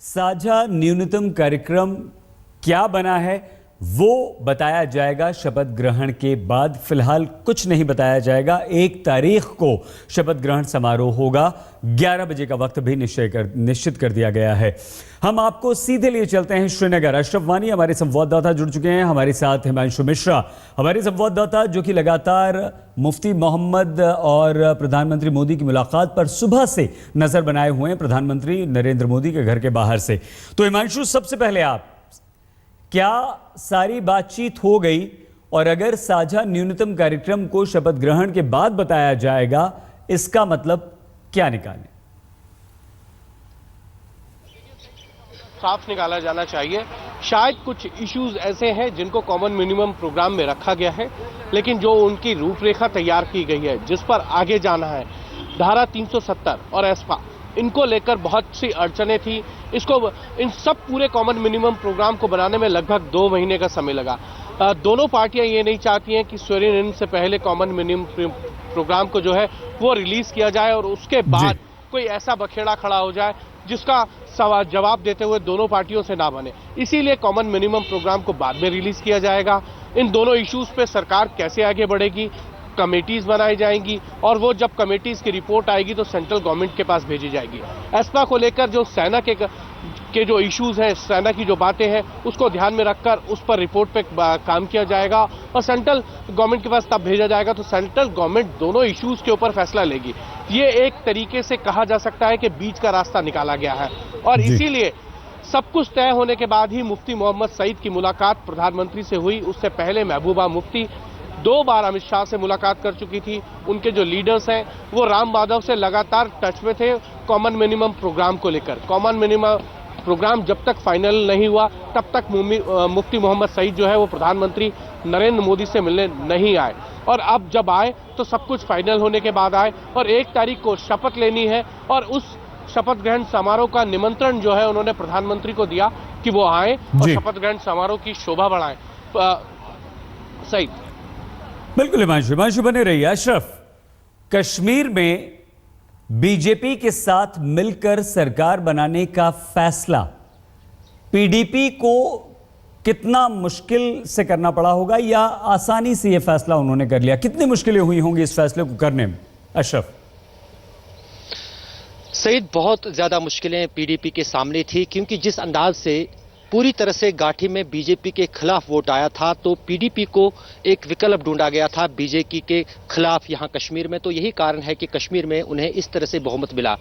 साझा न्यूनतम कार्यक्रम क्या बना है वो बताया जाएगा शपथ ग्रहण के बाद। फिलहाल कुछ नहीं बताया जाएगा। 1 तारीख को शपथ ग्रहण समारोह होगा। 11 बजे का वक्त भी निश्चित कर दिया गया है। हम आपको सीधे लिए चलते हैं श्रीनगर। अशरफ वानी हमारे संवाददाता जुड़ चुके हैं हमारे साथ। हिमांशु मिश्रा हमारे संवाददाता जो कि लगातार मुफ्ती मोहम्मद और प्रधानमंत्री मोदी की मुलाकात पर सुबह से नजर बनाए हुए हैं, प्रधानमंत्री नरेंद्र मोदी के घर के बाहर से। तो हिमांशु, सबसे पहले आप, क्या सारी बातचीत हो गई? और अगर साझा न्यूनतम कार्यक्रम को शपथ ग्रहण के बाद बताया जाएगा, इसका मतलब क्या निकालें? साफ निकाला जाना चाहिए। शायद कुछ इश्यूज ऐसे हैं जिनको कॉमन मिनिमम प्रोग्राम में रखा गया है, लेकिन जो उनकी रूपरेखा तैयार की गई है, जिस पर आगे जाना है, धारा 370 और एस्पा, इनको लेकर बहुत सी अड़चनें थी। इन सब पूरे कॉमन मिनिमम प्रोग्राम को बनाने में लगभग 2 महीने का समय लगा। दोनों पार्टियां ये नहीं चाहती हैं कि स्वेरिंग इन से पहले कॉमन मिनिमम प्रोग्राम को जो है वो रिलीज किया जाए और उसके बाद कोई ऐसा बखेड़ा खड़ा हो जाए जिसका जवाब देते हुए दोनों पार्टियों से ना बने। इसीलिए कॉमन मिनिमम प्रोग्राम को बाद में रिलीज किया जाएगा। इन दोनों इश्यूज पे सरकार कैसे आगे बढ़ेगी, कमेटीज बनाई जाएंगी और वो जब कमेटीज की रिपोर्ट आएगी तो सेंट्रल गवर्नमेंट के पास भेजी जाएगी। एस्पा को लेकर जो सेना के जो इश्यूज हैं, सेना की जो बातें हैं, उसको ध्यान में रखकर उस पर रिपोर्ट पे काम किया जाएगा और सेंट्रल गवर्नमेंट के पास तब भेजा जाएगा तो सेंट्रल गवर्नमेंट दोनों इश्यूज के ऊपर फैसला लेगी। ये एक तरीके से कहा जा सकता है कि बीच का रास्ता निकाला गया है और इसीलिए सब कुछ तय होने के बाद ही मुफ्ती मोहम्मद सईद की मुलाकात प्रधानमंत्री से हुई। उससे पहले महबूबा मुफ्ती 2 बार अमित शाह से मुलाकात कर चुकी थी। उनके जो लीडर्स हैं वो राम माधव से लगातार टच में थे कॉमन मिनिमम प्रोग्राम को लेकर। कॉमन मिनिमम प्रोग्राम जब तक फाइनल नहीं हुआ तब तक मुफ्ती मोहम्मद सईद जो है वो प्रधानमंत्री नरेंद्र मोदी से मिलने नहीं आए और अब जब आए तो सब कुछ फाइनल होने के बाद आए और 1 तारीख को शपथ लेनी है और उस शपथ ग्रहण समारोह का निमंत्रण जो है उन्होंने प्रधानमंत्री को दिया कि वो आए और शपथ ग्रहण समारोह की शोभा बढ़ाएं। सही, बिल्कुल हिमांशु बने रहिए। अशरफ, कश्मीर में बीजेपी के साथ मिलकर सरकार बनाने का फैसला पीडीपी को कितना मुश्किल से करना पड़ा होगा या आसानी से यह फैसला उन्होंने कर लिया? कितनी मुश्किलें हुई होंगी इस फैसले को करने में? अशरफ सईद, बहुत ज्यादा मुश्किलें पीडीपी के सामने थी क्योंकि जिस अंदाज से पूरी तरह से गाठी में बीजेपी के खिलाफ वोट आया था तो पीडीपी को एक विकल्प ढूंढा गया था बीजेपी के खिलाफ यहां कश्मीर में। तो यही कारण है कि कश्मीर में उन्हें इस तरह से बहुमत मिला।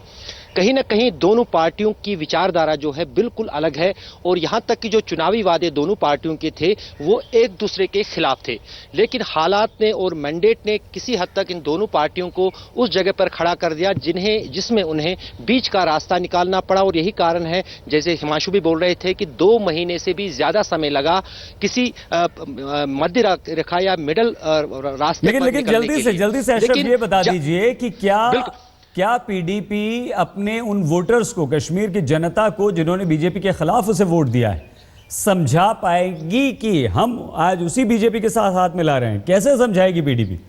कहीं ना कहीं दोनों पार्टियों की विचारधारा जो है बिल्कुल अलग है और यहां तक कि जो चुनावी वादे दोनों पार्टियों के थे वो एक दूसरे के खिलाफ थे, लेकिन हालात ने और मैंडेट ने किसी हद तक इन दोनों पार्टियों को उस जगह पर खड़ा कर दिया जिसमें उन्हें बीच का रास्ता निकालना पड़ा। और यही कारण है, जैसे हिमांशु भी बोल रहे थे, कि 2 महीने से भी ज्यादा समय लगा किसी मध्य रेखा या मिडल रास्ते पर लेकिन जल्दी से अशरफ ये बता दीजिए कि क्या पीडीपी अपने उन वोटर्स को, कश्मीर की जनता को जिन्होंने बीजेपी के खिलाफ उसे वोट दिया है, समझा पाएगी कि हम आज उसी बीजेपी के साथ हाथ मिला रहे हैं? कैसे समझाएगी पीडीपी?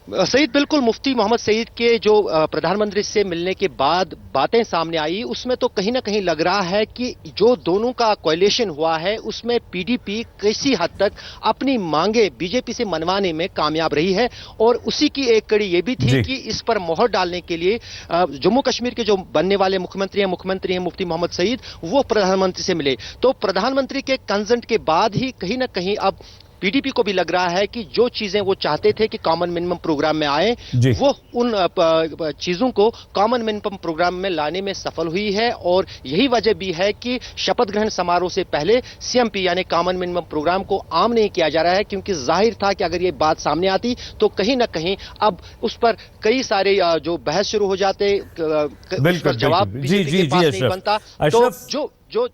सईद, बिल्कुल मुफ्ती मोहम्मद सईद के जो प्रधानमंत्री से मिलने के बाद बातें सामने आई उसमें तो कहीं ना कहीं लग रहा है कि जो दोनों का कोएलिशन हुआ है उसमें पीडीपी किसी हद तक अपनी मांगे बीजेपी से मनवाने में कामयाब रही है। और उसी की एक कड़ी ये भी थी कि इस पर मोहर डालने के लिए जम्मू कश्मीर के जो बनने वाले मुख्यमंत्री हैं मुफ्ती मोहम्मद सईद, वो प्रधानमंत्री से मिले। तो प्रधानमंत्री के कंसेंट के बाद ही कहीं ना कहीं अब पीडीपी को भी लग रहा है कि जो चीजें वो चाहते थे कि कॉमन मिनिमम प्रोग्राम में आए, वो उन चीजों को कॉमन मिनिमम प्रोग्राम में लाने में सफल हुई है। और यही वजह भी है कि शपथ ग्रहण समारोह से पहले सीएमपी यानी कॉमन मिनिमम प्रोग्राम को आम नहीं किया जा रहा है, क्योंकि जाहिर था कि अगर ये बात सामने आती तो कहीं ना कहीं अब उस पर कई सारे जो बहस शुरू हो जाते, जवाब बीजेपी के पास नहीं बनता। तो जो